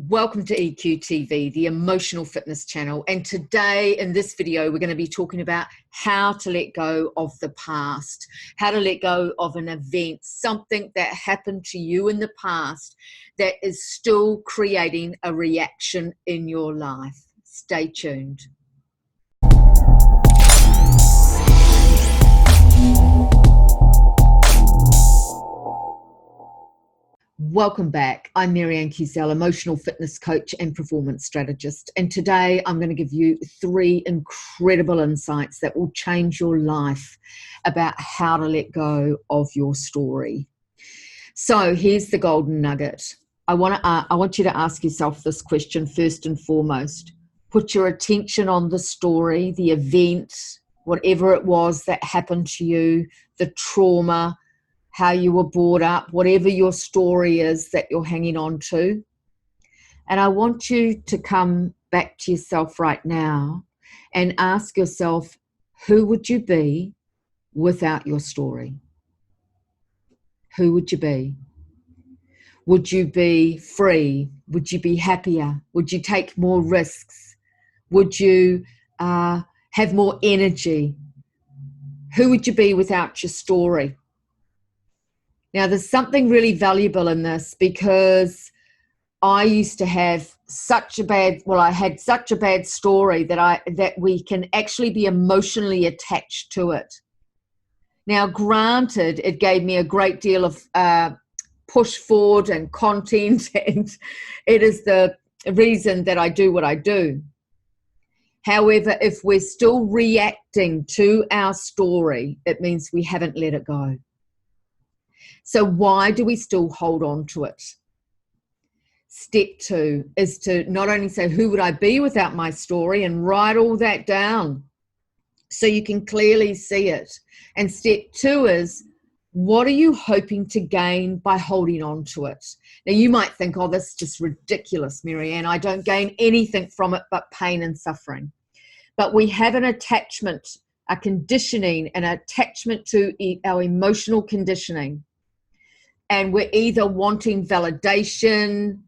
Welcome to EQ TV, the emotional fitness channel. And today in this video, we're going to be talking about how to let go of the past, how to let go of an event, something that happened to you in the past that is still creating a reaction in your life. Stay tuned. Welcome back. I'm Marianne Cusell, emotional fitness coach and performance strategist. And today I'm going to give you 3 incredible insights that will change your life about how to let go of your story. So here's the golden nugget. I want you to ask yourself this question first and foremost. Put your attention on the story, the event, whatever it was that happened to you, the trauma, how you were brought up, whatever your story is that you're hanging on to. And I want you to come back to yourself right now and ask yourself, who would you be without your story? Who would you be? Would you be free? Would you be happier? Would you take more risks? Would you have more energy? Who would you be without your story? Now, there's something really valuable in this because I used to have I had such a bad story that we can actually be emotionally attached to it. Now, granted, it gave me a great deal of push forward and content, and it is the reason that I do what I do. However, if we're still reacting to our story, it means we haven't let it go. So why do we still hold on to it? Step 2 is to not only say, who would I be without my story, and write all that down so you can clearly see it. And step 2 is, what are you hoping to gain by holding on to it? Now you might think, oh, this is just ridiculous, Marianne. I don't gain anything from it but pain and suffering. But we have an attachment, a conditioning, an attachment to our emotional conditioning. And we're either wanting validation,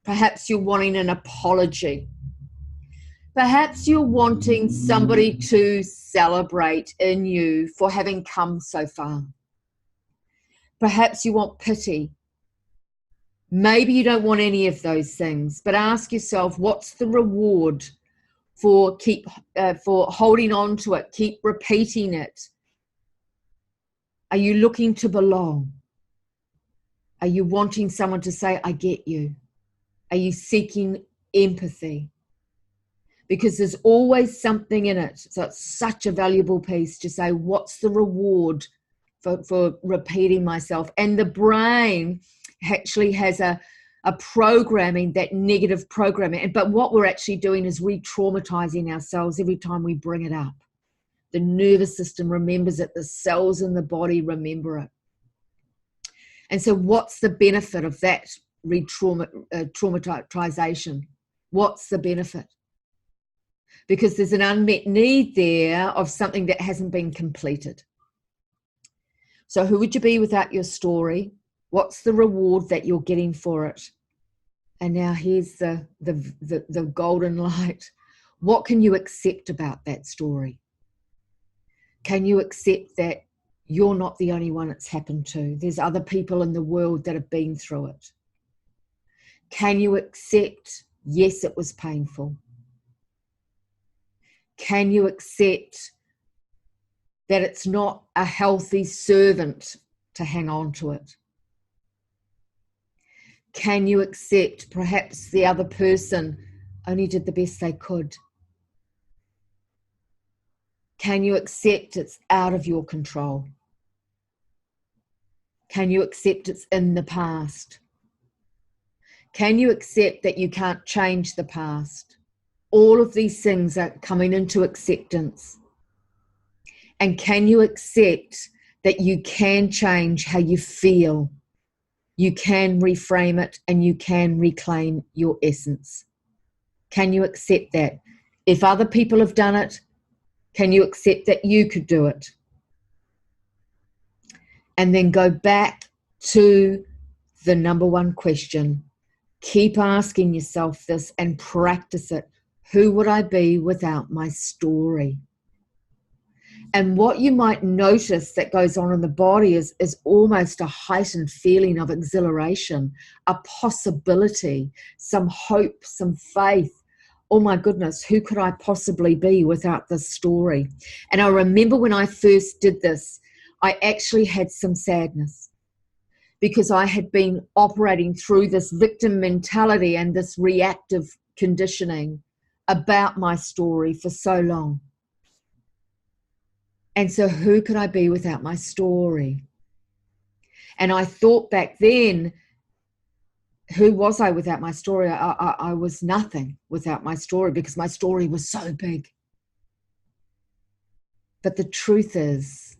perhaps you're wanting an apology. Perhaps you're wanting somebody to celebrate in you for having come so far. Perhaps you want pity. Maybe you don't want any of those things, but ask yourself, what's the reward for holding on to it? Keep repeating it. Are you looking to belong? Are you wanting someone to say, I get you? Are you seeking empathy? Because there's always something in it. So it's such a valuable piece to say, what's the reward for repeating myself? And the brain actually has a programming, that negative programming. But what we're actually doing is re-traumatizing ourselves every time we bring it up. The nervous system remembers it. The cells in the body remember it. And so what's the benefit of that traumatization? What's the benefit? Because there's an unmet need there of something that hasn't been completed. So who would you be without your story? What's the reward that you're getting for it? And now here's the golden light. What can you accept about that story? Can you accept that you're not the only one it's happened to? There's other people in the world that have been through it. Can you accept, yes, it was painful? Can you accept that it's not a healthy servant to hang on to it? Can you accept perhaps the other person only did the best they could? Can you accept it's out of your control? Can you accept it's in the past? Can you accept that you can't change the past? All of these things are coming into acceptance. And can you accept that you can change how you feel? You can reframe it and you can reclaim your essence. Can you accept that? If other people have done it, can you accept that you could do it? And then go back to the number one question. Keep asking yourself this and practice it. Who would I be without my story? And what you might notice that goes on in the body is almost a heightened feeling of exhilaration, a possibility, some hope, some faith. Oh my goodness, who could I possibly be without this story? And I remember when I first did this, I actually had some sadness because I had been operating through this victim mentality and this reactive conditioning about my story for so long. And so who could I be without my story? And I thought back then, who was I without my story? I was nothing without my story because my story was so big. But the truth is,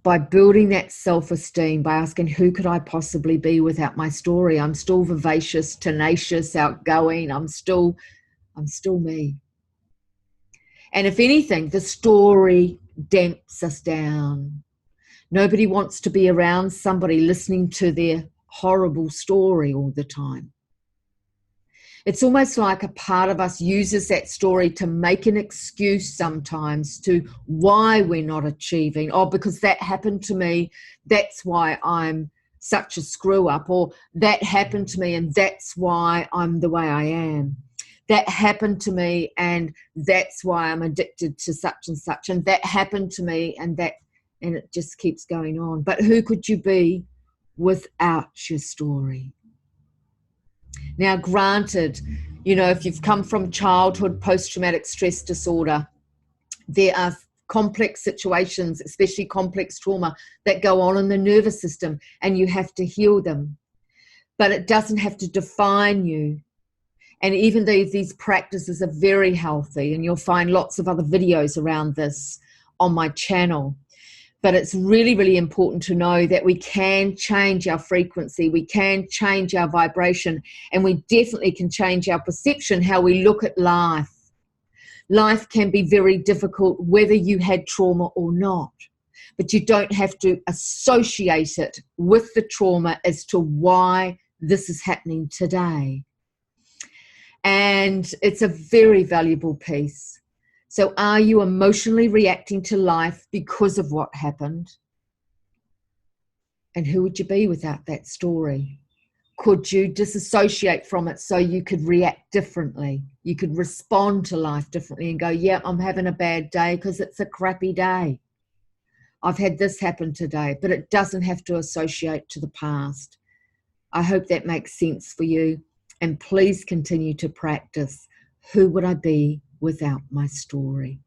by building that self-esteem, by asking who could I possibly be without my story, I'm still vivacious, tenacious, outgoing. I'm still me. And if anything, the story damps us down. Nobody wants to be around somebody listening to their horrible story all the time. It's almost like a part of us uses that story to make an excuse sometimes to why we're not achieving. Oh, because that happened to me, that's why I'm such a screw up. Or that happened to me and that's why I'm the way I am. That happened to me and that's why I'm addicted to such and such. And that happened to me and it just keeps going on. But who could you be without your story? Now, granted, if you've come from childhood post-traumatic stress disorder, there are complex situations, especially complex trauma, that go on in the nervous system, and you have to heal them. But it doesn't have to define you. And even though these practices are very healthy, and you'll find lots of other videos around this on my channel, but it's really, really important to know that we can change our frequency, we can change our vibration, and we definitely can change our perception, how we look at life. Life can be very difficult whether you had trauma or not, but you don't have to associate it with the trauma as to why this is happening today. And it's a very valuable piece. So are you emotionally reacting to life because of what happened? And who would you be without that story? Could you disassociate from it so you could react differently? You could respond to life differently and go, yeah, I'm having a bad day because it's a crappy day. I've had this happen today, but it doesn't have to associate to the past. I hope that makes sense for you. And please continue to practice. Who would I be without my story?